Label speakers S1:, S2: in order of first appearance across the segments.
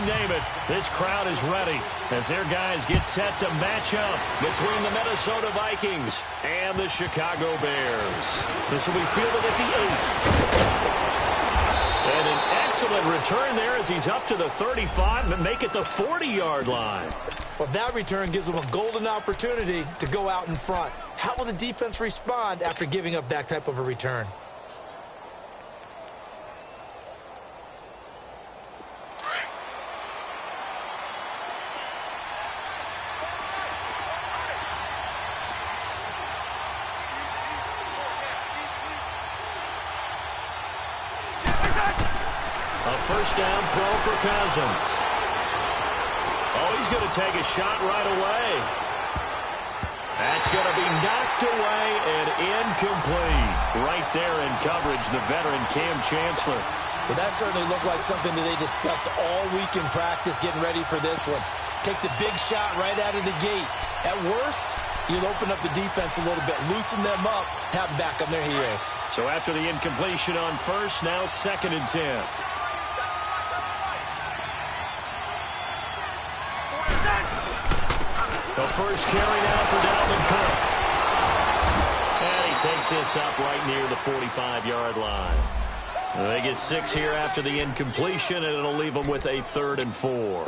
S1: name it, this crowd is ready as their guys get set to match up between the Minnesota Vikings and the Chicago Bears. This will be fielded at the 8. And an excellent return there as he's up to the 35 and make it the 40-yard line.
S2: Well, that return gives them a golden opportunity to go out in front. How will the defense respond after giving up that type of a return?
S1: First down throw for Cousins. Oh, he's going to take a shot right away. That's going to be knocked away and incomplete. Right there in coverage, the veteran Cam Chancellor.
S2: Well, that certainly looked like something that they discussed all week in practice getting ready for this one. Take the big shot right out of the gate. At worst, you'll open up the defense a little bit, loosen them up, have them back on their heels.
S1: So after the incompletion on first, now 2nd and 10. The first carry now for Dalvin Cook. And he takes this up right near the 45-yard line. They get 6 here after the incompletion, and it'll leave them with a 3rd and 4.
S2: All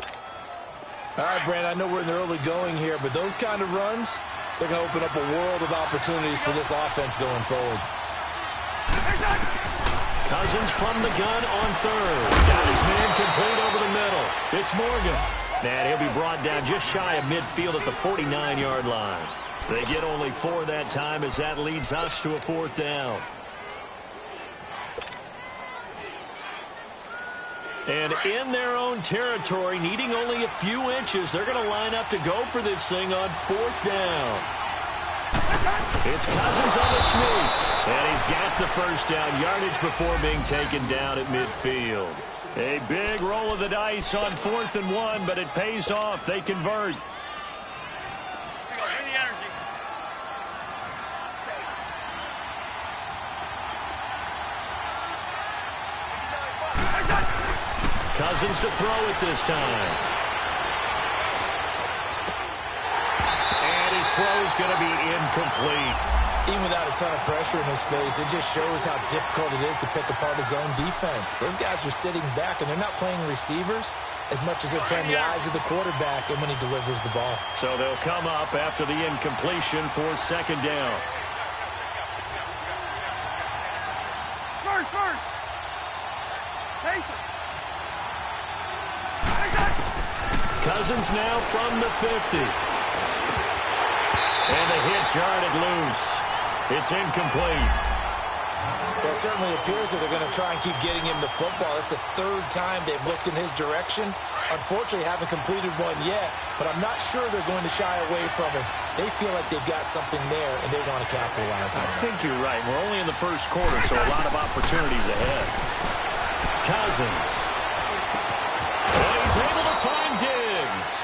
S2: right, Brand, I know we're in the early going here, but those kind of runs, they're going to open up a world of opportunities for this offense going forward.
S1: Cousins from the gun on 3rd. Got his man complete over the middle. It's Morgan. And he'll be brought down just shy of midfield at the 49-yard line. They get only 4 that time as that leads us to a 4th down. And in their own territory, needing only a few inches, they're going to line up to go for this thing on 4th down. It's Cousins on the sneak. And he's got the first down yardage before being taken down at midfield. A big roll of the dice on 4th and 1, but it pays off. They convert. Cousins to throw it this time. And his throw's going to be incomplete.
S2: Even without a ton of pressure in his face, it just shows how difficult it is to pick apart his own defense. Those guys are sitting back, and they're not playing receivers as much as they're playing the eyes of the quarterback and when he delivers the ball.
S1: So they'll come up after the incompletion for 2nd down.
S3: First.
S1: Cousins now from the 50. And the hit jarred it loose. It's incomplete.
S2: Well, it certainly appears that they're going to try and keep getting him the football. It's the 3rd time they've looked in his direction. Unfortunately, haven't completed one yet, but I'm not sure they're going to shy away from him. They feel like they've got something there, and they want to capitalize on it.
S1: I think you're right. We're only in the first quarter, so a lot of opportunities ahead. Cousins. And he's able to find Diggs.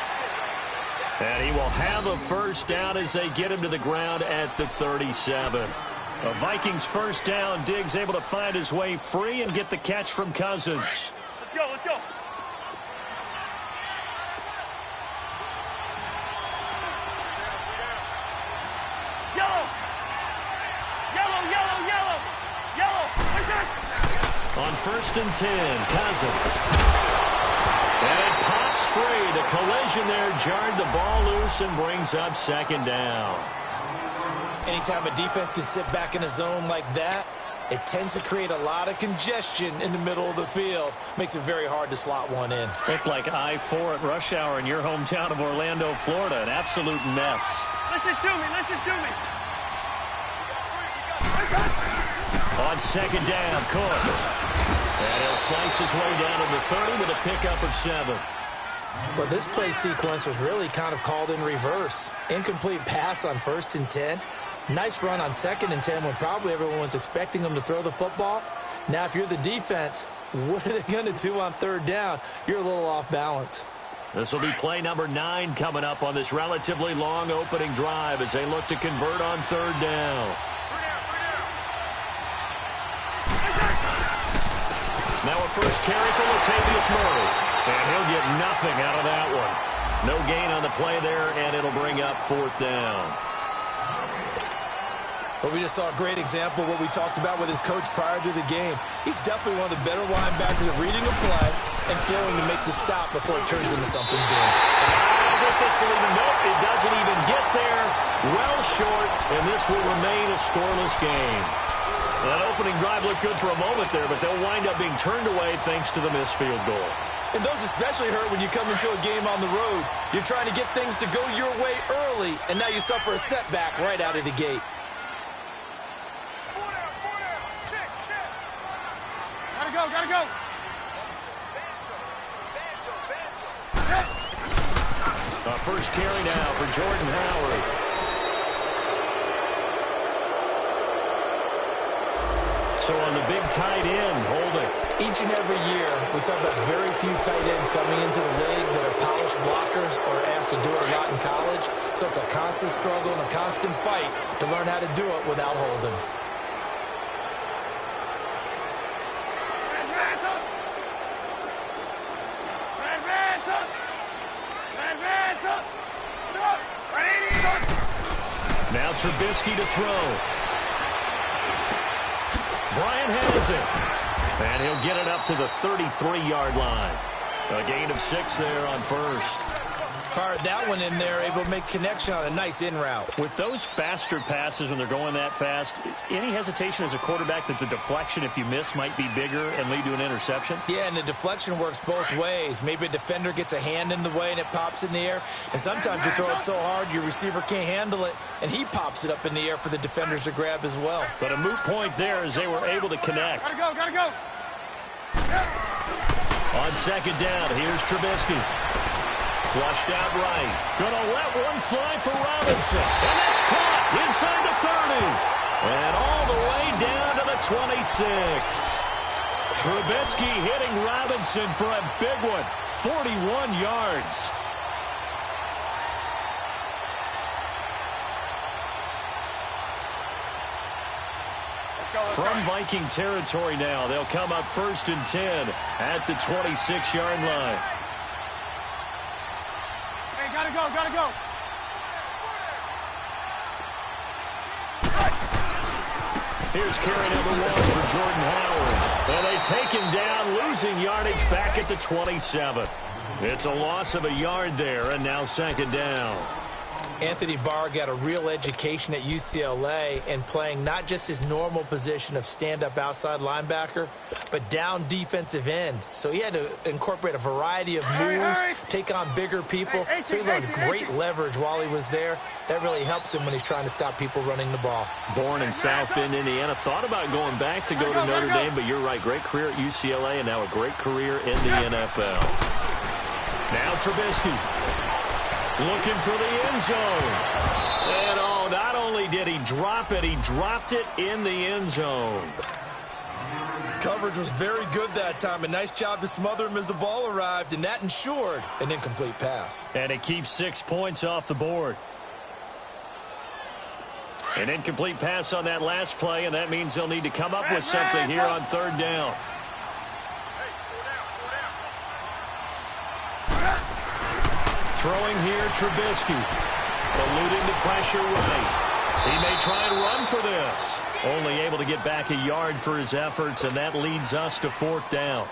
S1: And he will have a first down as they get him to the ground at the 37. A Vikings first down. Diggs able to find his way free and get the catch from Cousins.
S3: Let's go. Yellow.
S1: On 1st and 10, Cousins. And it pops free. The collision there jarred the ball loose and brings up 2nd down.
S2: Anytime a defense can sit back in a zone like that, it tends to create a lot of congestion in the middle of the field. Makes it very hard to slot one in.
S1: Looked like I-4 at rush hour in your hometown of Orlando, Florida. An absolute mess.
S3: Listen to me.
S1: On 2nd down, Cook. And he'll slice his way down to the 30 with a pickup of 7.
S2: Well, this play sequence was really kind of called in reverse. Incomplete pass on 1st and 10. Nice run on 2nd and 10 when probably everyone was expecting him to throw the football. Now, if you're the defense, what are they going to do on 3rd down? You're a little off balance.
S1: This will be play number 9 coming up on this relatively long opening drive as they look to convert on 3rd down. Now a first carry for Latavius Murray. And he'll get nothing out of that one. No gain on the play there, and it'll bring up 4th down.
S2: Well, we just saw a great example of what we talked about with his coach prior to the game. He's definitely one of the better linebackers at reading a play and feeling to make the stop before it turns into something big.
S1: Nope, it doesn't even get there. Well short, and this will remain a scoreless game. That opening drive looked good for a moment there, but they'll wind up being turned away thanks to the missed field goal.
S2: And those especially hurt when you come into a game on the road. You're trying to get things to go your way early, and now you suffer a setback right out of the gate.
S3: Gotta go.
S1: First carry now for Jordan Howard. So on the big tight end, holding.
S2: Each and every year, we talk about very few tight ends coming into the league that are polished blockers or asked to do it a lot in college. So it's a constant struggle and a constant fight to learn how to do it without holding.
S1: Now Trubisky to throw. Bryant has it. And he'll get it up to the 33-yard line. A gain of 6 there on first.
S2: Fired that one in there, able to make connection on a nice in route.
S1: With those faster passes when they're going that fast, any hesitation as a quarterback that the deflection, if you miss, might be bigger and lead to an interception?
S2: Yeah, and the deflection works both ways. Maybe a defender gets a hand in the way and it pops in the air. And sometimes you throw it so hard your receiver can't handle it, and he pops it up in the air for the defenders to grab as well.
S1: But a moot point there as they were able to connect.
S3: Gotta go.
S1: On second down, here's Trubisky. Flushed out right. Gonna let one fly for Robinson. And that's caught inside the 30. And all the way down to the 26. Trubisky hitting Robinson for a big one. 41 yards. From Viking territory now, they'll come up 1st and 10 at the 26-yard line.
S3: Gotta go.
S1: Here's carry number 1 for Jordan Howard. And they take him down, losing yardage back at the 27. It's a loss of a yard there, and now 2nd down.
S2: Anthony Barr got a real education at UCLA and playing not just his normal position of stand-up outside linebacker, but down defensive end. So he had to incorporate a variety of moves, take on bigger people. So he learned great leverage while he was there. That really helps him when he's trying to stop people running the ball.
S1: Born in South Bend, Indiana. Thought about going back to go to Notre Dame, but you're right. Great career at UCLA and now a great career in the NFL. Now Trubisky. Looking for the end zone. And, oh, not only did he drop it, he dropped it in the end zone.
S2: Coverage was very good that time. A nice job to smother him as the ball arrived, and that ensured an incomplete pass.
S1: And it keeps 6 points off the board. An incomplete pass on that last play, and that means they'll need to come up with something here on 3rd down. Throwing here, Trubisky. Eluding the pressure right. He may try and run for this. Only able to get back a yard for his efforts, and that leads us to 4th down.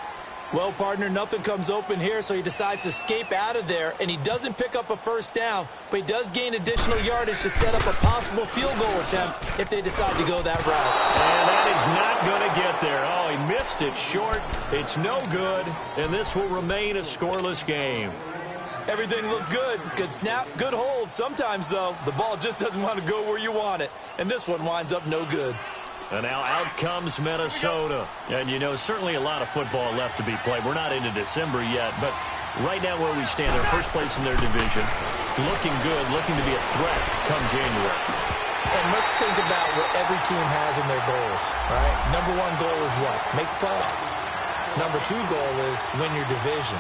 S2: Well, partner, nothing comes open here, so he decides to escape out of there, and he doesn't pick up a 1st down, but he does gain additional yardage to set up a possible field goal attempt if they decide to go that route.
S1: And that is not going to get there. Oh, he missed it short. It's no good, and this will remain a scoreless game.
S2: Everything looked good. Good snap, good hold. Sometimes, though, the ball just doesn't want to go where you want it, and this one winds up no good.
S1: And now out comes Minnesota. And, you know, certainly a lot of football left to be played. We're not into December yet, but right now where we stand, they're first place in their division. Looking good, looking to be a threat come January.
S2: And let's think about what every team has in their goals, right? Number 1 goal is what? Make the playoffs. Number 2 goal is win your division.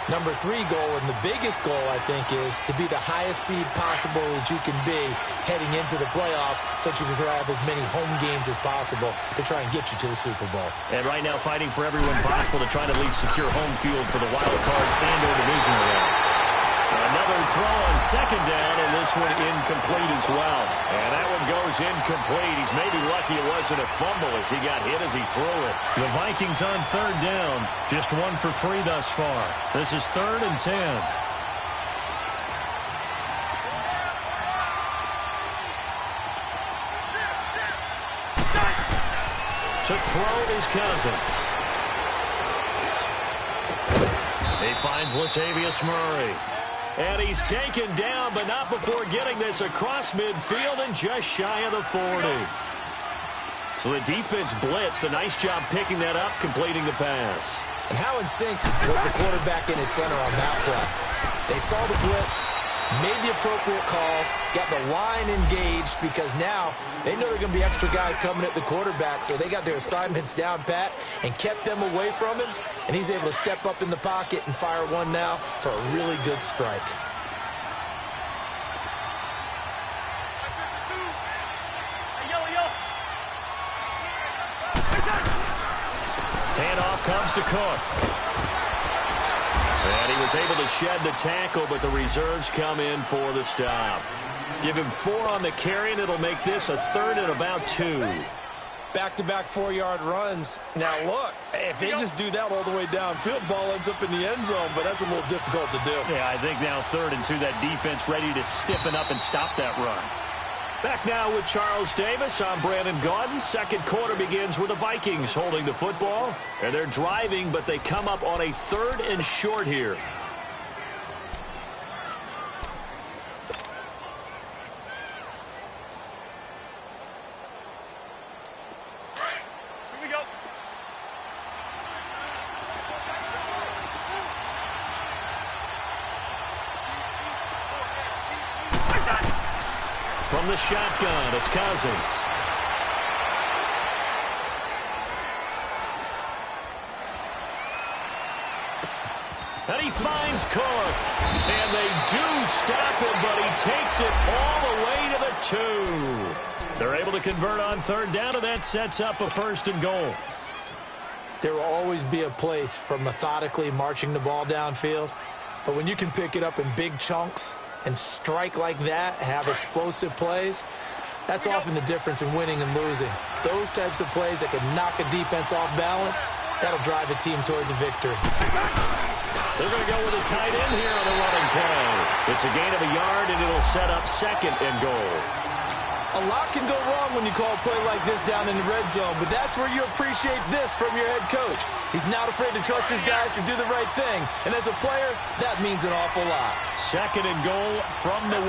S2: Number 3 goal, and the biggest goal, I think, is to be the highest seed possible that you can be heading into the playoffs so that you can have as many home games as possible to try and get you to the Super Bowl.
S1: And right now fighting for everyone possible to try to at least secure home field for the wild card and or divisional round. Another throw on second down, and this one incomplete as well. And that one goes incomplete. He's maybe lucky it wasn't a fumble as he got hit as he threw it. The Vikings on third down, just 1 for 3 thus far. This is 3rd and 10. To throw is Cousins. He finds Latavius Murray. And he's taken down, but not before getting this across midfield and just shy of the 40. So the defense blitzed. A nice job picking that up, completing the pass.
S2: And how in sync was the quarterback in his center on that play? They saw the blitz, made the appropriate calls, got the line engaged because now they know there are going to be extra guys coming at the quarterback, so they got their assignments down pat and kept them away from him, and he's able to step up in the pocket and fire one now for a really good strike.
S1: Handoff comes to Cook. And he was able to shed the tackle, but the reserves come in for the stop. Give him 4 on the carry, and it'll make this a 3rd and about 2.
S4: Back-to-back 4-yard runs. Now, look, if they just do that all the way downfield, ball ends up in the end zone, but that's a little difficult to do.
S1: Yeah, I think now 3rd and 2, that defense ready to stiffen up and stop that run. Back now with Charles Davis. I'm Brandon Gaudin. Second quarter begins with the Vikings holding the football. And they're driving, but they come up on a 3rd and short here.
S3: Here we go.
S1: From the shotgun, it's Cousins. And he finds Cook. And they do stop him, but he takes it all the way to the 2. They're able to convert on 3rd down, and that sets up a 1st and goal.
S2: There will always be a place for methodically marching the ball downfield, but when you can pick it up in big chunks and strike like that, have explosive plays, that's often the difference in winning and losing. Those types of plays that can knock a defense off balance, that'll drive a team towards a victory.
S1: They're going to go with a tight end here on the running play. It's a gain of a yard, and it'll set up 2nd and goal.
S2: A lot can go wrong when you call a play like this down in the red zone, but that's where you appreciate this from your head coach. He's not afraid to trust his guys to do the right thing, and as a player, that means an awful lot.
S1: 2nd and goal from the 1.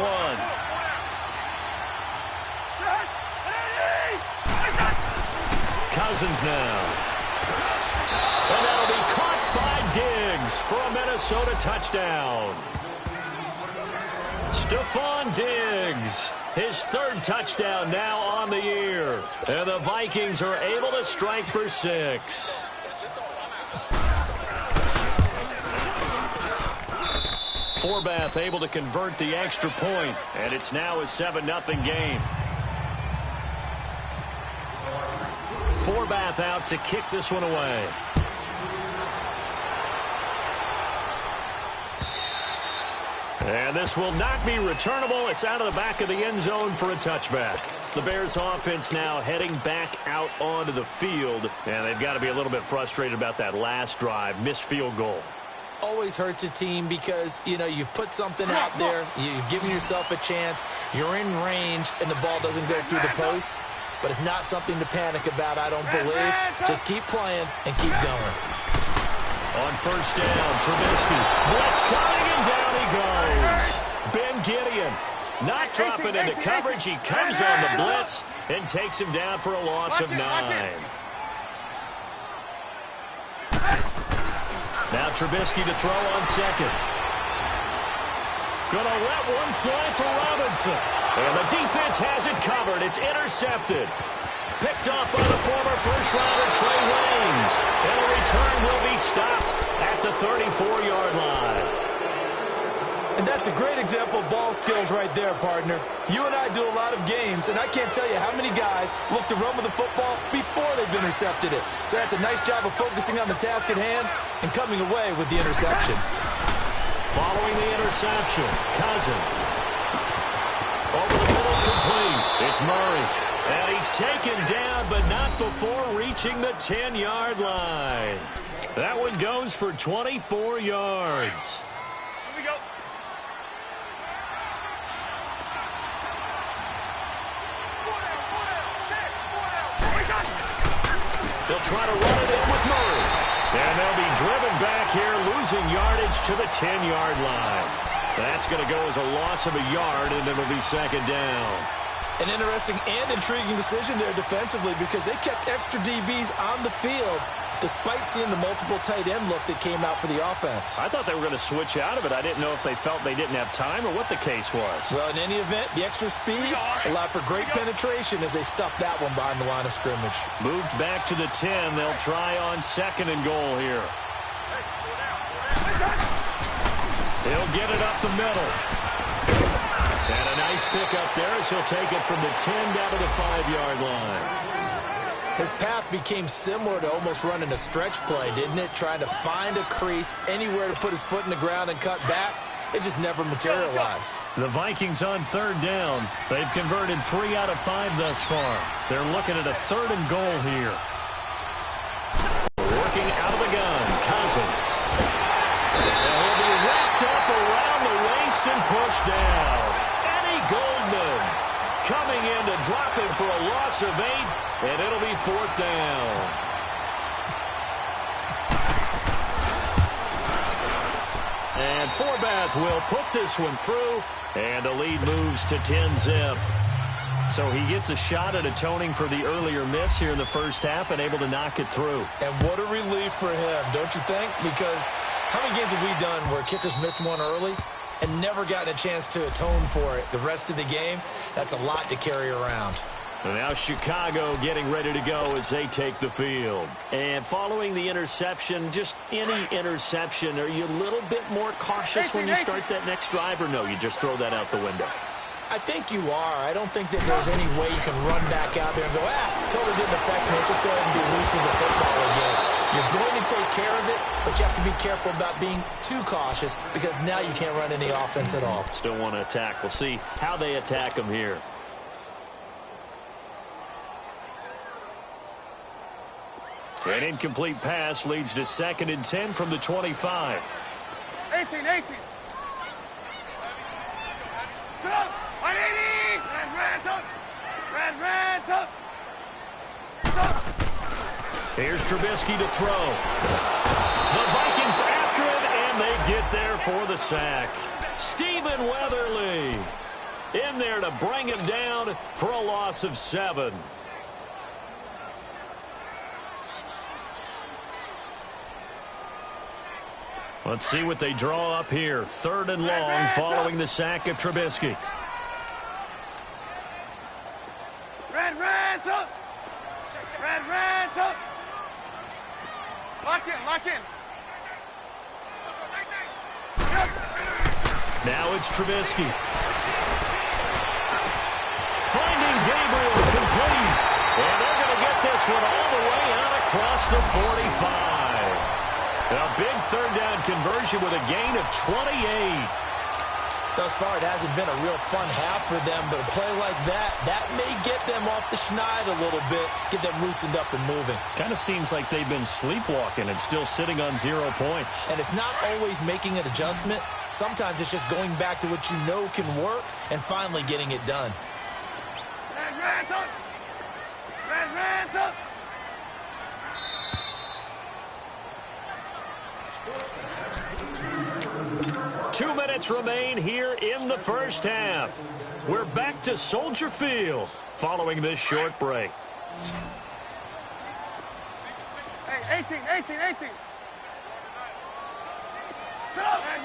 S1: Cousins now. And that'll be caught by Diggs for a Minnesota touchdown. Stephon Diggs, his 3rd touchdown now on the year. And the Vikings are able to strike for 6. Forbath able to convert the extra point, and it's now a 7-0 game. Forbath out to kick this one away. And this will not be returnable. It's out of the back of the end zone for a touchback. The Bears offense now heading back out onto the field, and they've got to be a little bit frustrated about that last drive, missed field goal.
S2: Always hurts a team because, you know, you've put something out there, you've given yourself a chance, you're in range, and the ball doesn't go through the post. But it's not something to panic about, I don't believe. Just keep playing and keep going.
S1: On 1st down, Trubisky. Blitz coming, and down he goes. Ben Gideon not dropping into coverage. He comes on the blitz and takes him down for a loss of 9. Now Trubisky to throw on 2nd. Gonna let one fly for Robinson. And the defense has it covered. It's intercepted. Picked up by the former first-rounder Trey Waynes. And a return will be stopped at the the 34-yard line.
S2: And that's a great example of ball skills right there, partner. You and I do a lot of games, and I can't tell you how many guys look to run with the football before they've intercepted it. So that's a nice job of focusing on the task at hand and coming away with the interception.
S1: Following the interception, Cousins. Over the middle, complete. It's Murray. And he's taken down, but not before reaching the 10-yard line. That one goes for 24 yards.
S3: Here we go.
S1: They'll try to run it in with Murray. And they'll be driven back here, losing yardage to the 10-yard line. That's going to go as a loss of a yard, and it'll be second down.
S2: An interesting and intriguing decision there defensively because they kept extra DBs on the field despite seeing the multiple tight end look that came out for the offense.
S1: I thought they were going to switch out of it. I didn't know if they felt they didn't have time or what the case was.
S2: Well, in any event, the extra speed allowed for great penetration as they stuffed that one behind the line of scrimmage.
S1: Moved back to the 10. They'll try on second and goal here. He'll get it up the middle. And a nice pick up there as he'll take it from the 10 down to the 5-yard line.
S2: His path became similar to almost running a stretch play, didn't it? Trying to find a crease, anywhere to put his foot in the ground and cut back. It just never materialized.
S1: The Vikings on third down. They've converted 3 out of 5 thus far. They're looking at a 3rd and goal here. Working out of the gun, Cousins. And he'll be wrapped up around the waist and pushed down. Eddie Goldman coming in to drop him for a loss of 8. And it'll be 4th down. And Forbath will put this one through. And the lead moves to 10-zip. So he gets a shot at atoning for the earlier miss here in the first half and able to knock it through.
S2: And what a relief for him, don't you think? Because how many games have we done where kickers missed one early and never gotten a chance to atone for it the rest of the game? That's a lot to carry around.
S1: And now Chicago getting ready to go as they take the field. And following the interception, just any interception, are you a little bit more cautious when you start that next drive, or no, you just throw that out the window?
S2: I think you are. I don't think that there's any way you can run back out there and go, totally didn't affect me. Just go ahead and be loose with the football again. You're going to take care of it, but you have to be careful about being too cautious because now you can't run any offense at all.
S1: Still want to attack. We'll see how they attack them here. An incomplete pass leads to 2nd and 10 from the 25.
S3: 18. Red up.
S1: Here's Trubisky to throw. The Vikings after it, and they get there for the sack. Stephen Weatherly in there to bring him down for a loss of 7. Let's see what they draw up here. 3rd and long following the sack of Trubisky.
S3: Red up. Lock in.
S1: Now it's Trubisky. Finding Gabriel complete. And they're going to get this one all the way out across the 45. A big 3rd down conversion with a gain of 28.
S2: Thus far, it hasn't been a real fun half for them, but a play like that may get them off the schneid a little bit, get them loosened up and moving.
S1: Kind of seems like they've been sleepwalking and still sitting on 0 points.
S2: And it's not always making an adjustment. Sometimes it's just going back to what you know can work and finally getting it done.
S3: Red up.
S1: 2 minutes remain here in the first half. We're back to Soldier Field following this short break.
S3: Hey, 18.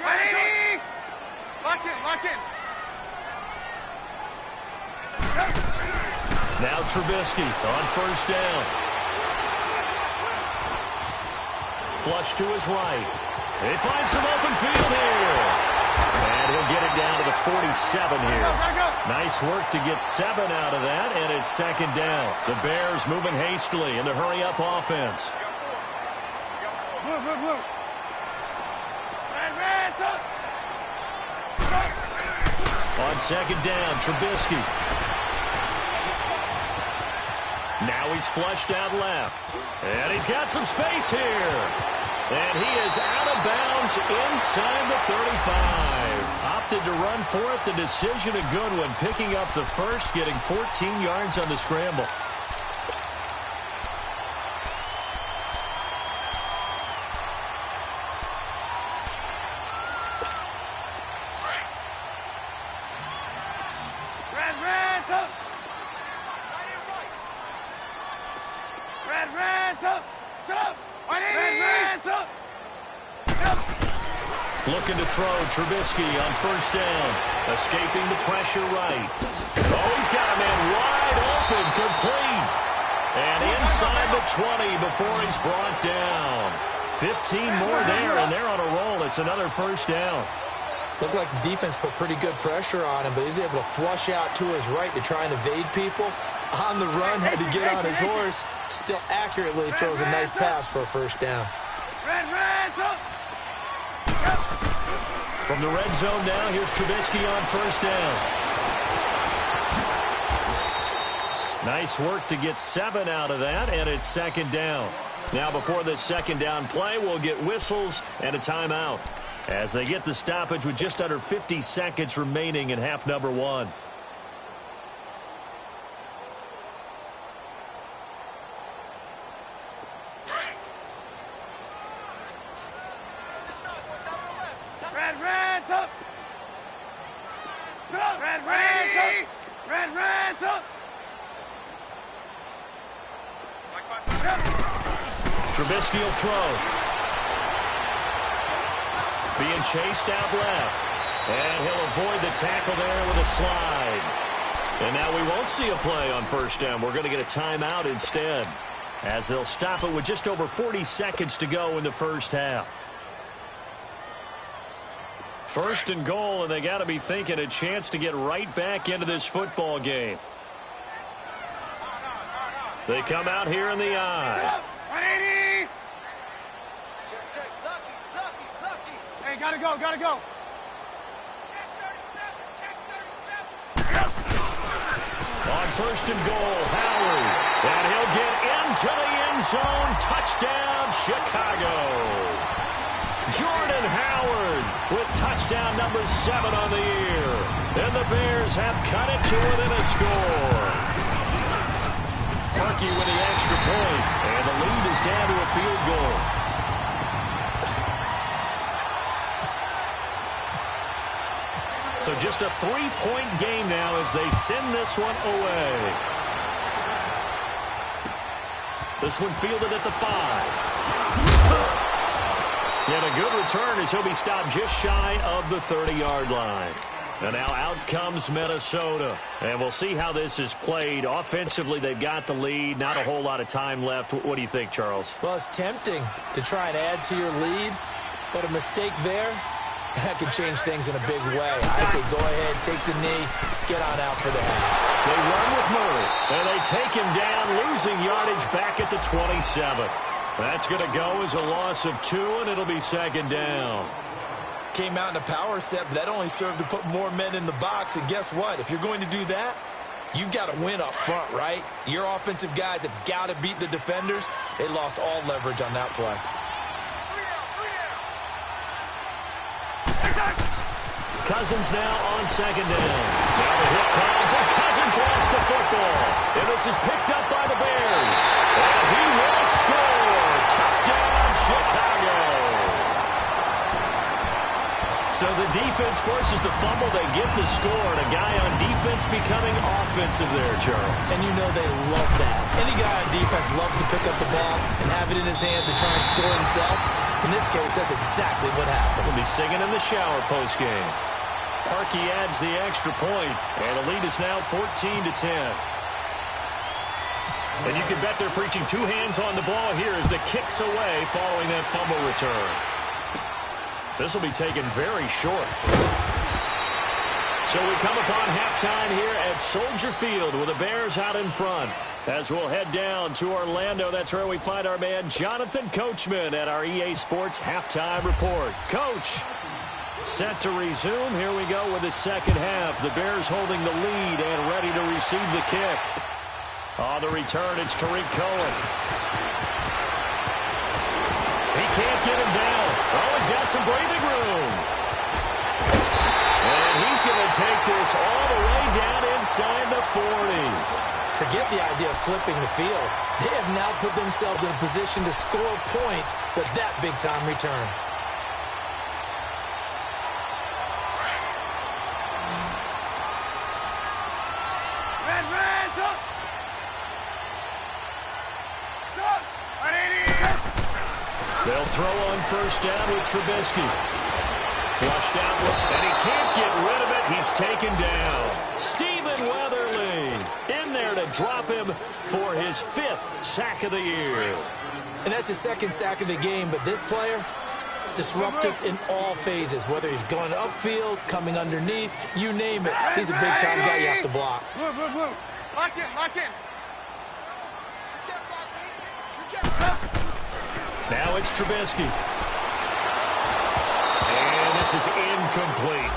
S3: Ready? Lock in.
S1: Now Trubisky on 1st down. Flush to his right. They find some open field here. And he'll get it down to the 47 here. Nice work to get 7 out of that, and it's second down. The Bears moving hastily in the hurry-up offense.
S3: Blue. Red, up.
S1: On second down, Trubisky. Now he's flushed out left. And he's got some space here. And he is out of bounds inside the 35. Opted to run for it. The decision a good one. Picking up the first, getting 14 yards on the scramble. Looking to throw, Trubisky on first down. Escaping the pressure right. Oh, he's got a man wide open, complete. And inside the 20 before he's brought down. 15 more there, and they're on a roll. It's another first down.
S2: Looked like the defense put pretty good pressure on him, but he's able to flush out to his right to try and evade people. On the run, had to get on his horse. Still accurately throws a nice pass for a first down.
S1: From the red zone now, here's Trubisky on first down. Nice work to get 7 out of that, and it's second down. Now before this second down play, we'll get whistles and a timeout as they get the stoppage with just under 50 seconds remaining in half number 1. Trubisky will throw. Being chased out left. And he'll avoid the tackle there with a slide. And now we won't see a play on first down. We're going to get a timeout instead, as they'll stop it with just over 40 seconds to go in the first half. First and goal, and they got to be thinking a chance to get right back into this football game. They come out here in the eye.
S3: 180. Check. Lucky. Hey, gotta go. Check 37.
S1: On first and goal, Howard. And he'll get into the end zone. Touchdown, Chicago. Jordan Howard with touchdown number 7 on the year. And the Bears have cut it to within a score. Parkey with the extra point, and the lead is down to a field goal. So just a 3-point game now as they send this one away. This one fielded at the 5. And a good return as he'll be stopped just shy of the 30-yard line. And now out comes Minnesota. And we'll see how this is played. Offensively, they've got the lead. Not a whole lot of time left. What do you think, Charles?
S2: Well, it's tempting to try and add to your lead, but a mistake there, that could change things in a big way. I say go ahead, take the knee, get on out for the half.
S1: They run with Murray, and they take him down, losing yardage back at the 27. That's going to go as a loss of 2, and it'll be second down.
S4: Came out in a power set, but that only served to put more men in the box. And guess what? If you're going to do that, you've got to win up front, right? Your offensive guys have got to beat the defenders. They lost all leverage on that play.
S1: Cousins now on second down. Now the hit comes, and Cousins lost the football. And this is picked up by the Bears. And he will score. Touchdown, Chicago. So the defense forces the fumble. They get the score, and a guy on defense becoming offensive there, Charles.
S2: And you know they love that. Any guy on defense loves to pick up the ball and have it in his hands and try and score himself. In this case, that's exactly what happened.
S1: We'll be singing in the shower postgame. Parkey adds the extra point, and the lead is now 14-10. And you can bet they're preaching 2 hands on the ball here as the kick's away following that fumble return. This will be taken very short. So we come upon halftime here at Soldier Field with the Bears out in front. As we'll head down to Orlando, that's where we find our man Jonathan Coachman at our EA Sports Halftime Report. Coach, set to resume. Here we go with the second half. The Bears holding the lead and ready to receive the kick. On the return, it's Tariq Cohen. He can't get him down. Oh, he's got some breathing room. And he's going to take this all the way down inside the 40.
S2: Forget the idea of flipping the field. They have now put themselves in a position to score points with that big-time return.
S1: They'll throw on first down with Trubisky. Flushed out, and he can't get rid of it. He's taken down. Stephen Weatherly in there to drop him for his 5th sack of the year.
S2: And that's his 2nd sack of the game, but this player, disruptive in all phases, whether he's going upfield, coming underneath, you name it. He's a big-time guy you have to block.
S3: Move. Lock in.
S1: Now it's Trubisky. And this is incomplete.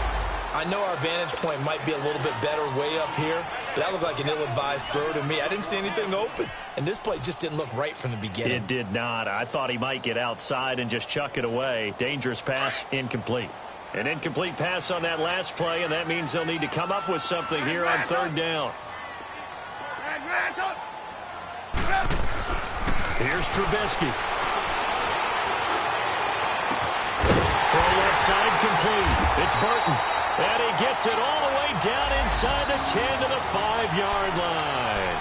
S4: I know our vantage point might be a little bit better way up here, but that looked like an ill-advised throw to me. I didn't see anything open, and this play just didn't look right from the beginning.
S1: It did not. I thought he might get outside and just chuck it away. Dangerous pass, incomplete. An incomplete pass on that last play, and that means they'll need to come up with something here on third down. Here's Trubisky. Throw left side complete. It's Burton. And he gets it all the way down inside the 10 to the 5-yard line.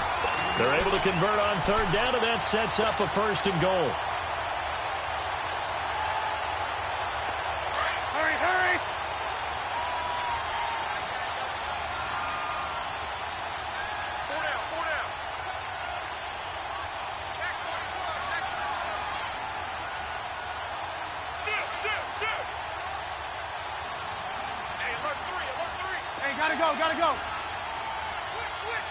S1: They're able to convert on third down, and that sets up a 1st and goal.
S3: Hurry. Four down. Check 24. Shoot. Hey, alert 3. Hey, gotta go. Switch.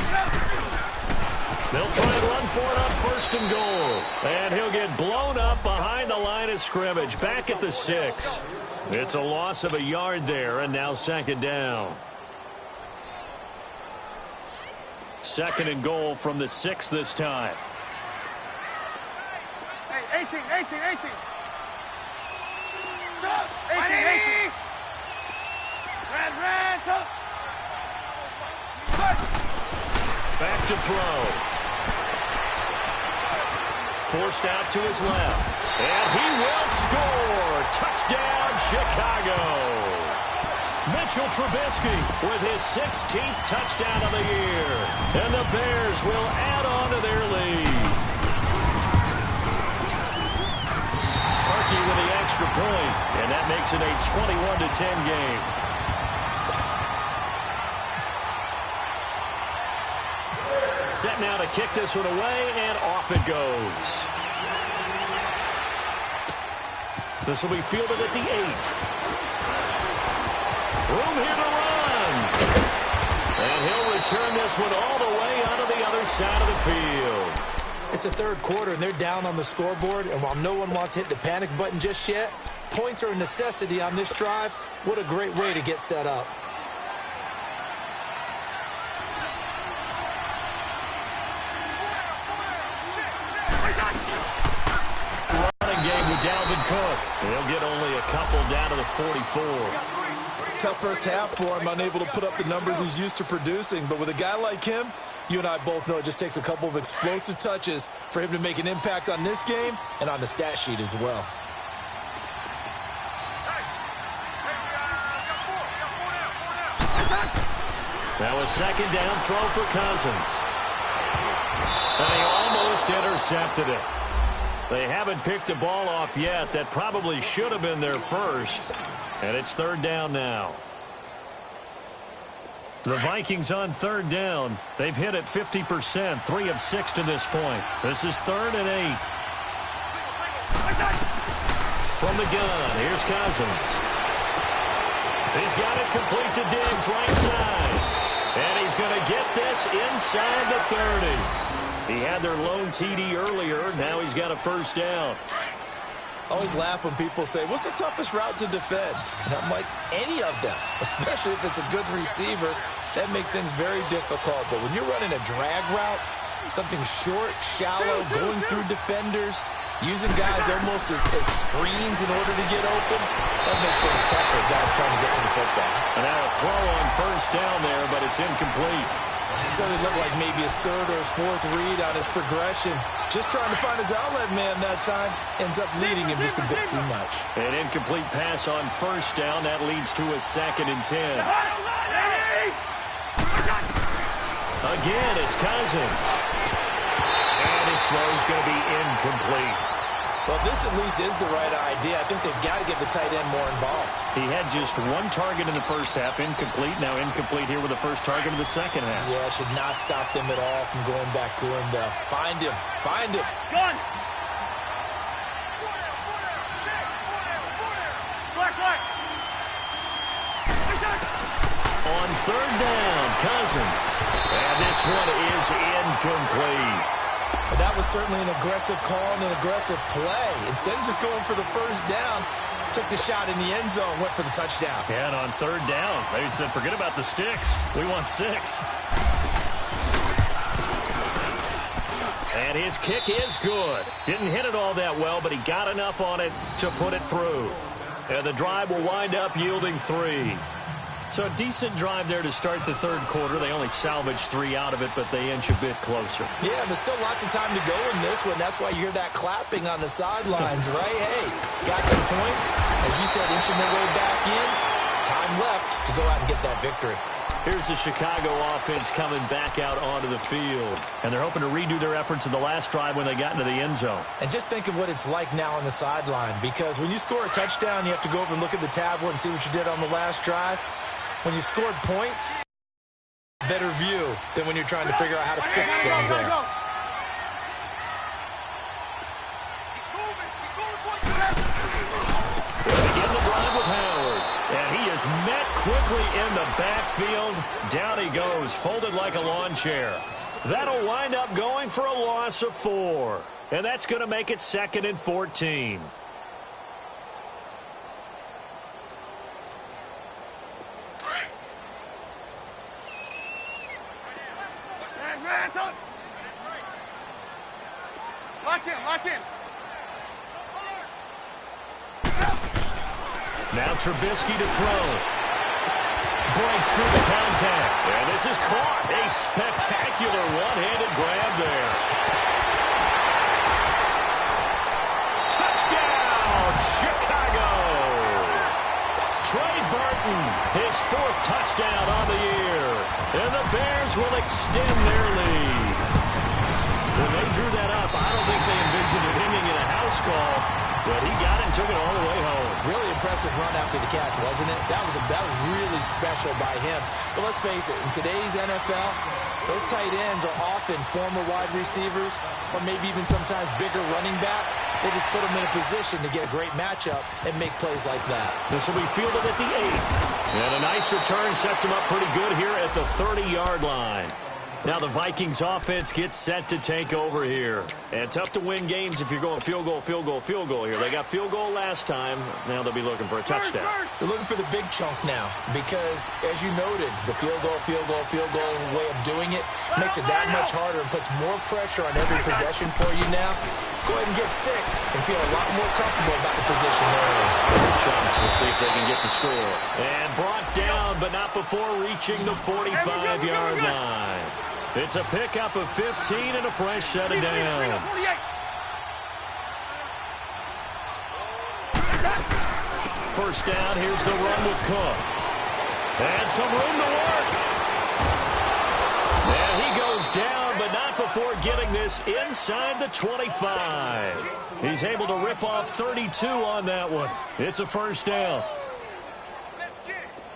S3: Slam.
S1: They'll try and run for it on 1st and goal. And he'll get blown up behind the line of scrimmage, back at the 6. It's a loss of a yard there, and now 2nd down. 2nd and goal from the 6 this time.
S3: Hey, 18. 18. Red.
S1: Back to throw. Forced out to his left. And he will score. Touchdown, Chicago. Mitchell Trubisky with his 16th touchdown of the year. And the Bears will add on to their lead. Parkey with the extra point, and that makes it a 21-10 game. Set now to kick this one away, and off it goes. This will be fielded at the 8. Room here to run. And he'll return this one all the way onto the other side of the field.
S2: It's the 3rd quarter, and they're down on the scoreboard, and while no one wants to hit the panic button just yet, points are a necessity on this drive. What a great way to get set up.
S1: Dalvin Cook. He'll get only a couple down to the 44.
S4: Tough first half for him, unable to put up the numbers he's used to producing. But with a guy like him, you and I both know it just takes a couple of explosive touches for him to make an impact on this game and on the stat sheet as well.
S1: Now a 2nd down throw for Cousins. And he almost intercepted it. They haven't picked a ball off yet. That probably should have been their first. And it's 3rd down now. The Vikings on third down. They've hit it 50%, 3 of 6 to this point. This is 3rd and 8. From the gun, here's Cousins. He's got it complete to Diggs, right side. And he's going to get this inside the 30. He had their lone TD earlier. Now he's got a first down.
S4: I always laugh when people say, what's the toughest route to defend? And I'm like, any of them, especially if it's a good receiver. That makes things very difficult. But when you're running a drag route, something short, shallow, going through defenders, using guys almost as screens in order to get open, that makes things tough for guys trying to get to the football.
S1: And now a throw on first down there, but it's incomplete.
S4: So it looked like maybe his 3rd or his 4th read on his progression. Just trying to find his outlet man that time. Ends up leading him just a bit too much.
S1: An incomplete pass on first down. That leads to a 2nd and 10. Again, it's Cousins. And his throw's going to be incomplete.
S4: Well, this at least is the right idea. I think they've got to get the tight end more involved.
S1: He had just 1 target in the first half, incomplete. Now incomplete here with the first target of the second half.
S4: Yeah, should not stop them at all from going back to him. Find him. Find him.
S3: Gun.
S1: On third down, Cousins. And this one is incomplete.
S4: But that was certainly an aggressive call and an aggressive play. Instead of just going for the first down, took the shot in the end zone, went for the touchdown.
S1: Yeah, and on third down, they said, forget about the sticks. We want 6. And his kick is good. Didn't hit it all that well, but he got enough on it to put it through. And the drive will wind up yielding 3. So a decent drive there to start the third quarter. They only salvaged 3 out of it, but they inch a bit closer.
S4: Yeah, but still lots of time to go in this one. That's why you hear that clapping on the sidelines, right? Hey, got some points. As you said, inching their way back in. Time left to go out and get that victory.
S1: Here's the Chicago offense coming back out onto the field. And they're hoping to redo their efforts in the last drive when they got into the end zone.
S4: And just think of what it's like now on the sideline. Because when you score a touchdown, you have to go over and look at the tablet and see what you did on the last drive. When you scored points, better view than when you're trying to figure out how to fix things there.
S1: Begin the drive with Howard. And he is met quickly in the backfield. Down he goes, folded like a lawn chair. That'll wind up going for a loss of 4. And that's going to make it 2nd and 14.
S3: Lock in.
S1: Now Trubisky to throw. Breaks through the contact. And this is caught. A spectacular one-handed grab there. Touchdown, Chicago. Trey Burton, his 4th touchdown on the year. And the Bears will extend their lead. When they drew that up, I don't think they envisioned it ending in a house call, but he got it and took it all the way home.
S4: Really impressive run after the catch, wasn't it? That was really special by him. But let's face it, in today's NFL, those tight ends are often former wide receivers or maybe even sometimes bigger running backs. They just put them in a position to get a great matchup and make plays like that.
S1: This will be fielded at the 8. And a nice return sets him up pretty good here at the 30-yard line. Now the Vikings offense gets set to take over here. And tough to win games if you're going field goal here. They got field goal last time. Now they'll be looking for a touchdown.
S4: They're looking for the big chunk now because, as you noted, the field goal way of doing it makes it that much harder and puts more pressure on every possession for you now. Go ahead and get 6 and feel a lot more comfortable about the position early.
S1: Big chunks. We'll see if they can get the score. And brought down, but not before reaching the 45-yard line. It's a pickup of 15 and a fresh set of downs. First down, here's the run with Cook. And some room to work. And he goes down, but not before getting this inside the 25. He's able to rip off 32 on that one. It's a first down.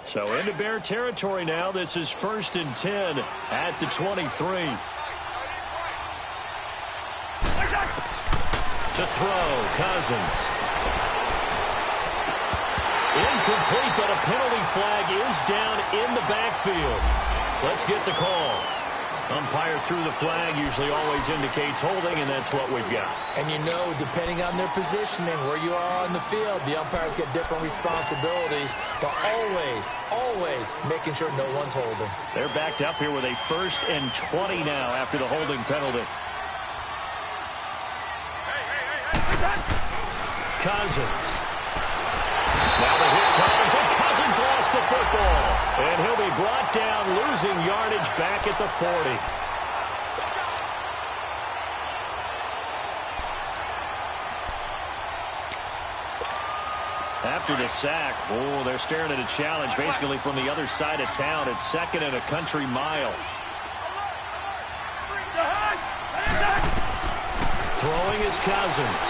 S1: So into Bear territory now. This is 1st and 10 at the 23. To throw, Cousins. Incomplete, but a penalty flag is down in the backfield. Let's get the call. Umpire threw the flag, usually always indicates holding, and that's what we've got.
S2: And you know, depending on their positioning, where you are on the field, the umpires get different responsibilities, but always making sure no one's holding.
S1: They're backed up here with a 1st and 20 now after the holding penalty. Cousins. Now the hit comes, and Cousins lost the football. And he'll be brought down, losing yardage back at the 40. After the sack, they're staring at a challenge basically from the other side of town. It's 2nd and a country mile. Throwing is Cousins.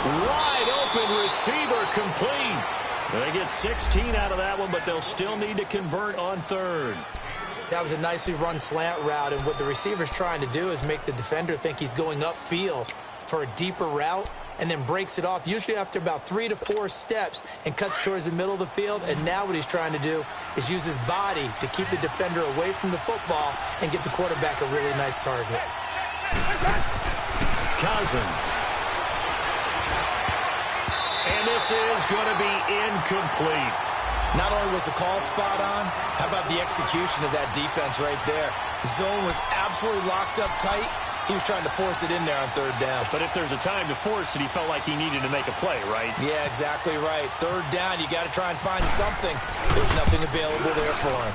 S1: Wide open receiver, complete. They get 16 out of that one, but they'll still need to convert on 3rd.
S2: That was a nicely run slant route, and what the receiver's trying to do is make the defender think he's going upfield for a deeper route, and then breaks it off, usually after about 3 to 4 steps, and cuts towards the middle of the field. And now what he's trying to do is use his body to keep the defender away from the football and get the quarterback a really nice target.
S1: Cousins. And this is going to be incomplete.
S4: Not only was the call spot on, how about the execution of that defense right there? The zone was absolutely locked up tight. He was trying to force it in there on 3rd down.
S1: But if there's a time to force it, he felt like he needed to make a play, right?
S4: Yeah, exactly right. 3rd down, you got to try and find something. There's nothing available there for him.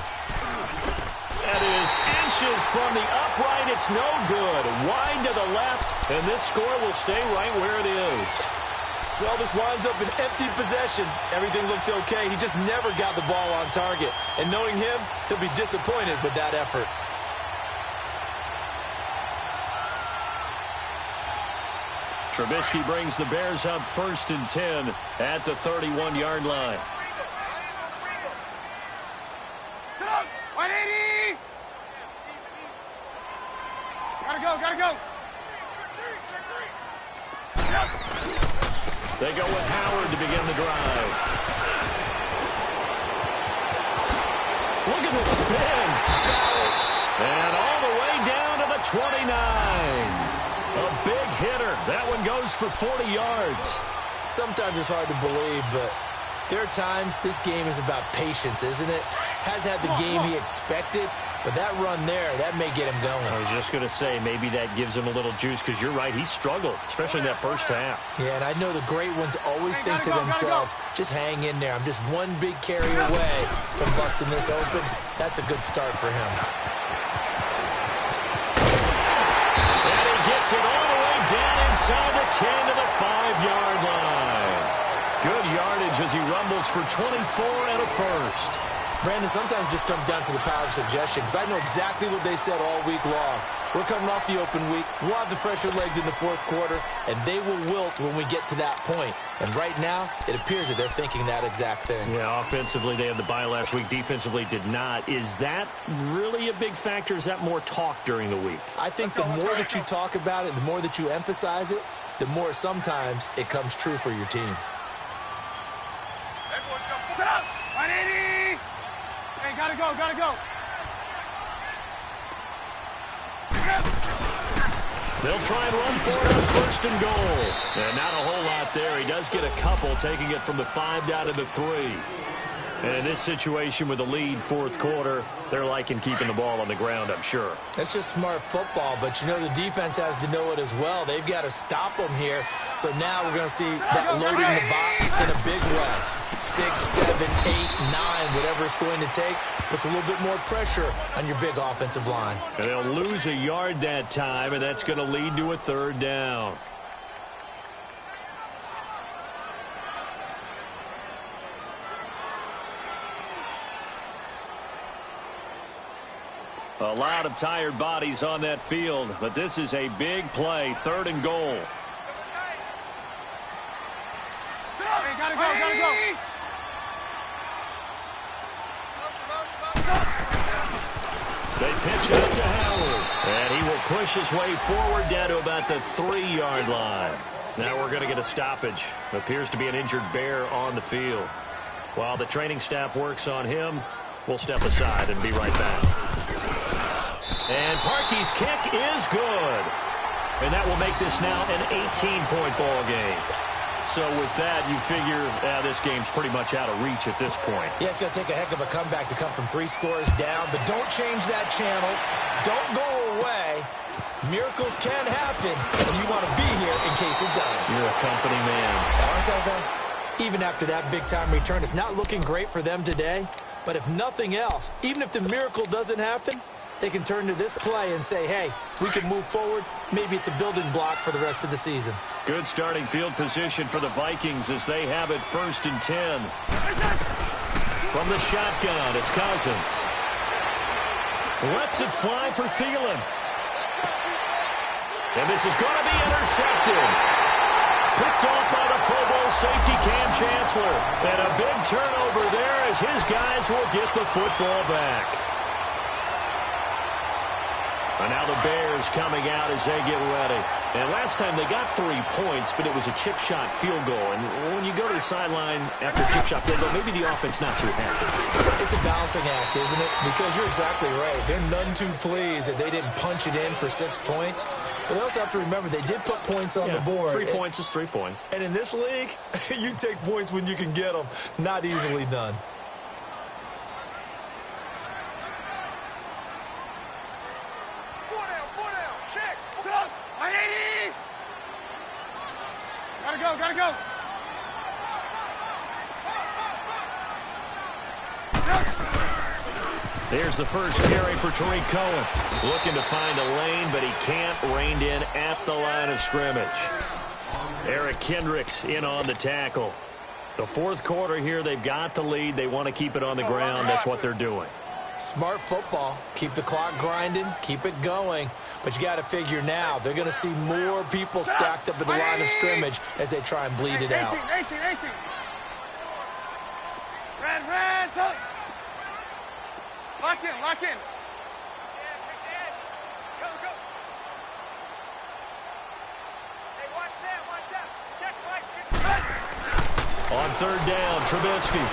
S1: That is inches from the upright. It's no good. Wide to the left, and this score will stay right where it is.
S4: Well, this winds up an empty possession. Everything looked okay. He just never got the ball on target. And knowing him, he'll be disappointed with that effort.
S1: Trubisky brings the Bears up 1st and 10 at the 31-yard line.
S3: 180! Gotta go.
S1: They go with Howard to begin the drive. Look at the spin. And all the way down to the 29. A big hitter. That one goes for 40 yards.
S2: Sometimes it's hard to believe, but there are times this game is about patience, isn't it? Has had the game he expected, but that run there, that may get him going.
S1: I was just going to say, maybe that gives him a little juice, because you're right, he struggled, especially in that first half.
S2: Yeah, and I know the great ones always think to themselves, just hang in there. I'm just one big carry away from busting this open. That's a good start for him.
S1: And he gets it all the way down inside the 10 to the 5-yard line. Good yardage as he rumbles for 24 and a first.
S2: Brandon, sometimes it just comes down to the power of suggestion, because I know exactly what they said all week long. We're coming off the open week. We'll have the fresher legs in the 4th quarter, and they will wilt when we get to that point. And right now, it appears that they're thinking that exact thing.
S1: Yeah, offensively, they had the bye last week. Defensively, did not. Is that really a big factor? Is that more talk during the week?
S2: I think the more that you talk about it, the more that you emphasize it, the more sometimes it comes true for your team.
S3: 180! Hey, gotta go.
S1: They'll try and run for it on 1st and goal. And not a whole lot there. He does get a couple, taking it from the 5 down to the 3. And in this situation with the lead 4th quarter, they're liking keeping the ball on the ground, I'm sure.
S2: That's just smart football, but you know the defense has to know it as well. They've got to stop them here. So now we're going to see that loading the box in a big way. 6, 7, 8, 9, whatever it's going to take, puts a little bit more pressure on your big offensive line.
S1: And they'll lose a yard that time, and that's going to lead to a 3rd down. A lot of tired bodies on that field, but this is a big play, 3rd and goal.
S3: Hey, gotta go.
S1: They pitch it up to Howard. And he will push his way forward down to about the 3-yard line. Now we're going to get a stoppage. Appears to be an injured Bear on the field. While the training staff works on him, we'll step aside and be right back. And Parkey's kick is good. And that will make this now an 18-point ball game. So with that, you figure this game's pretty much out of reach at this point.
S2: Yeah, it's going to take a heck of a comeback to come from 3 scores down, but don't change that channel. Don't go away. Miracles can happen, and you want to be here in case it does.
S1: You're a company man.
S2: Aren't I, though? Even after that big-time return, it's not looking great for them today. But if nothing else, even if the miracle doesn't happen, they can turn to this play and say, hey, we can move forward. Maybe it's a building block for the rest of the season.
S1: Good starting field position for the Vikings as they have it 1st and 10. From the shotgun, it's Cousins. Lets it fly for Thielen. And this is going to be intercepted. Picked off by the Pro Bowl safety Cam Chancellor. And a big turnover there as his guys will get the football back. And now the Bears coming out as they get ready. And last time they got 3 points, but it was a chip shot field goal. And when you go to the sideline after a chip shot field goal, maybe the offense not too happy.
S2: It's a balancing act, isn't it? Because you're exactly right. They're none too pleased that they didn't punch it in for 6 points. But they also have to remember they did put points on the board.
S1: 3 points is 3 points.
S2: And in this league, you take points when you can get them. Not easily done.
S3: Gotta go.
S1: There's the first carry for Tariq Cohen. Looking to find a lane, but he can't. Reined in at the line of scrimmage. Eric Kendricks in on the tackle. The 4th quarter here, they've got the lead. They want to keep it on the ground. That's what they're doing.
S2: Smart football. Keep the clock grinding. Keep it going. But you got to figure now, they're going to see more people stacked up at the line of scrimmage as they try and bleed it out.
S3: 18. Red, tuck. Lock in. Go. Hey, watch that. Check right.
S1: On 3rd down, Trubisky.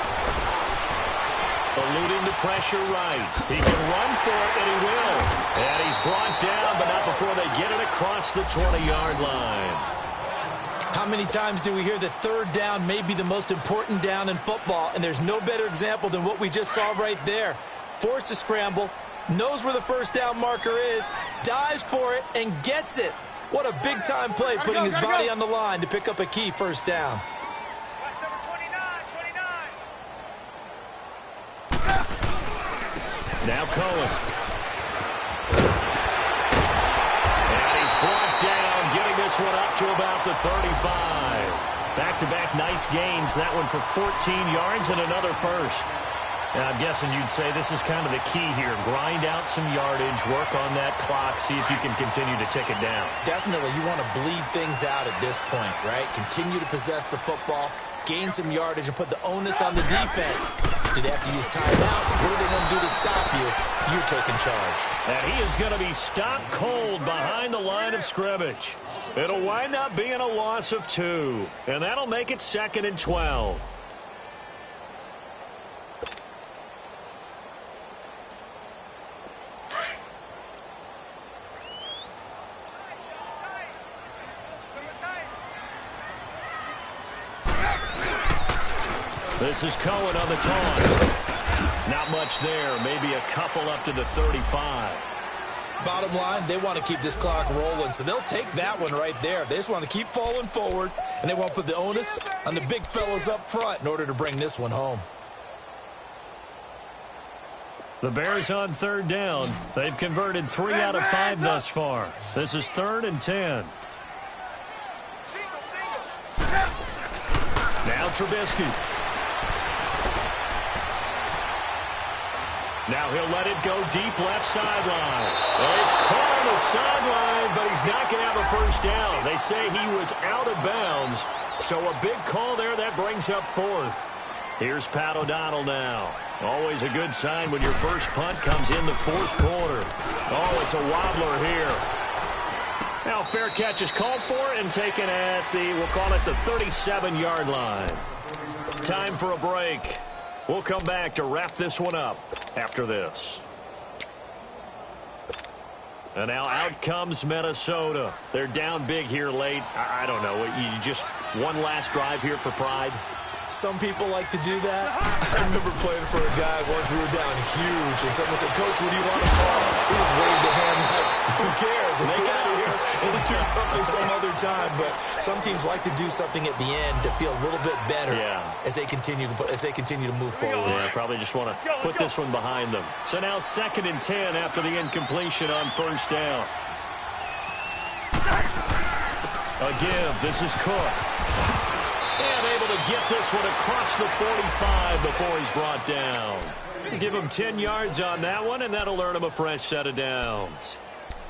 S1: Eluding the pressure right. He can run for it, and he will. And he's blocked down, but not before they get it across the 20-yard line.
S2: How many times do we hear that 3rd down may be the most important down in football, and there's no better example than what we just saw right there. Forced to scramble, knows where the 1st down marker is, dives for it, and gets it. What a big-time play, putting his body on the line to pick up a key 1st down.
S1: Now Cohen. And he's blocked down, getting this one up to about the 35. Back-to-back nice gains. That one for 14 yards and another first. And I'm guessing you'd say this is kind of the key here. Grind out some yardage, work on that clock, see if you can continue to tick it down.
S2: Definitely. You want to bleed things out at this point, right? Continue to possess the football, gain some yardage, and put the onus on the defense. Do they have to use timeouts? What are they going to do to stop you? You're taking charge.
S1: And he is going to be stopped cold behind the line of scrimmage. It'll wind up being a loss of 2. And that'll make it 2nd and 12. This is Cohen on the toss. Not much there. Maybe a couple up to the 35.
S2: Bottom line, they want to keep this clock rolling, so they'll take that one right there. They just want to keep falling forward, and they want to put the onus on the big fellas up front in order to bring this one home.
S1: The Bears on 3rd down. They've converted 3 out of 5 thus far. This is 3rd and 10. Now Trubisky. Now he'll let it go deep left sideline. Well, he's caught on the sideline, but he's not going to have a first down. They say he was out of bounds, so a big call there that brings up 4th. Here's Pat O'Donnell now. Always a good sign when your first punt comes in the fourth quarter. Oh, it's a wobbler here. Now, fair catch is called for and taken at we'll call it the 37-yard line. Time for a break. We'll come back to wrap this one up after this. And now out comes Minnesota. They're down big here late. I don't know. You just one last drive here for pride.
S4: Some people like to do that. I remember playing for a guy once. We were down huge, and someone said, "Coach, what do you want to call?" He just waved a hand like, "Who cares? Let's get out of here and do something some other time." But some teams like to do something at the end to feel a little bit better as they continue to move forward.
S1: Yeah, probably just want to put this one behind them. So now 2nd and 10 after the incompletion on first down. Again, this is Cook. And able to get this one across the 45 before he's brought down. Give him 10 yards on that one, and that'll earn him a fresh set of downs.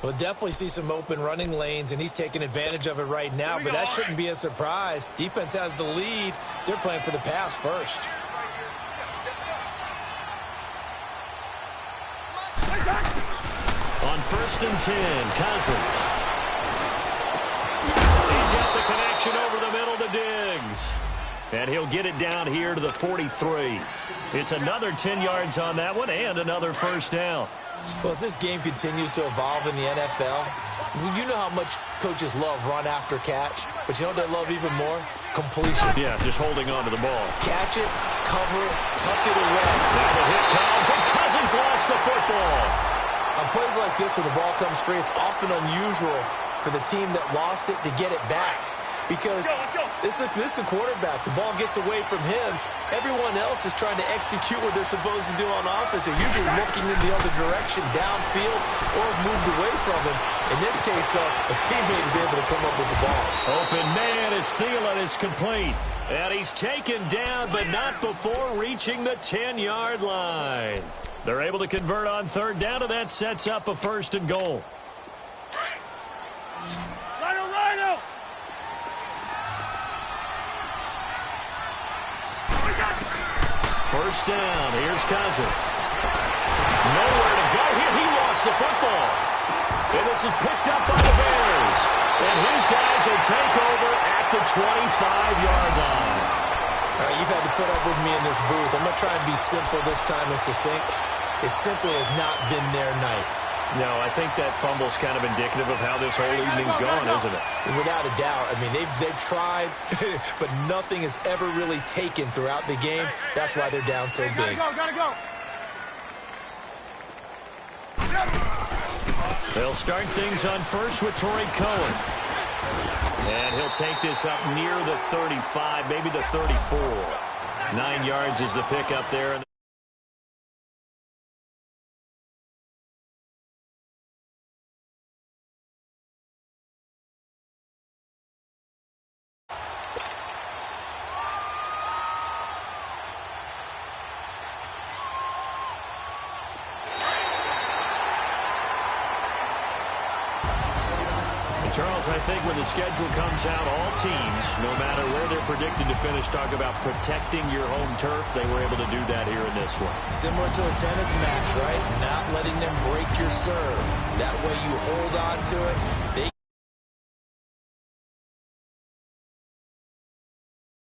S2: We'll definitely see some open running lanes, and he's taking advantage of it right now, but that shouldn't be a surprise. Defense has the lead. They're playing for the pass first.
S1: On 1st and 10, Cousins. He's got the connection over the middle to Diggs. And he'll get it down here to the 43. It's another 10 yards on that one and another first down.
S2: Well, as this game continues to evolve in the NFL, you know how much coaches love run after catch, but you know what they love even more? Completion.
S1: Yeah, just holding on to the ball.
S2: Catch it, cover it, tuck it away.
S1: Now the hit comes, and Cousins lost the football.
S2: On plays like this where the ball comes free, it's often unusual for the team that lost it to get it back. Because this is the quarterback. The ball gets away from him. Everyone else is trying to execute what they're supposed to do on offense. They're usually looking in the other direction, downfield, or moved away from him. In this case, though, a teammate is able to come up with the ball.
S1: Open man is Thielen. It's complete. And he's taken down, but not before reaching the 10-yard line. They're able to convert on 3rd down, and that sets up a 1st and goal.
S3: Rhino!
S1: First down. Here's Cousins. Nowhere to go here. He lost the football. And this is picked up by the Bears. And his guys will take over at the 25-yard line.
S2: All right, you've had to put up with me in this booth. I'm going to try and be simple this time and succinct. It simply has not been their night.
S1: No, I think that fumble's kind of indicative of how this whole evening's gone, isn't it?
S2: Without a doubt. I mean, they've tried, but nothing has ever really taken throughout the game. That's why they're down so big.
S3: Gotta go.
S1: They'll start things on first with Torrey Cohen. And he'll take this up near the 35, maybe the 34. 9 yards is the pickup there. Charles, I think when the schedule comes out, all teams, no matter where they're predicted to finish, talk about protecting your home turf. They were able to do that here in this one.
S2: Similar to a tennis match, right? Not letting them break your serve. That way you hold on to it. They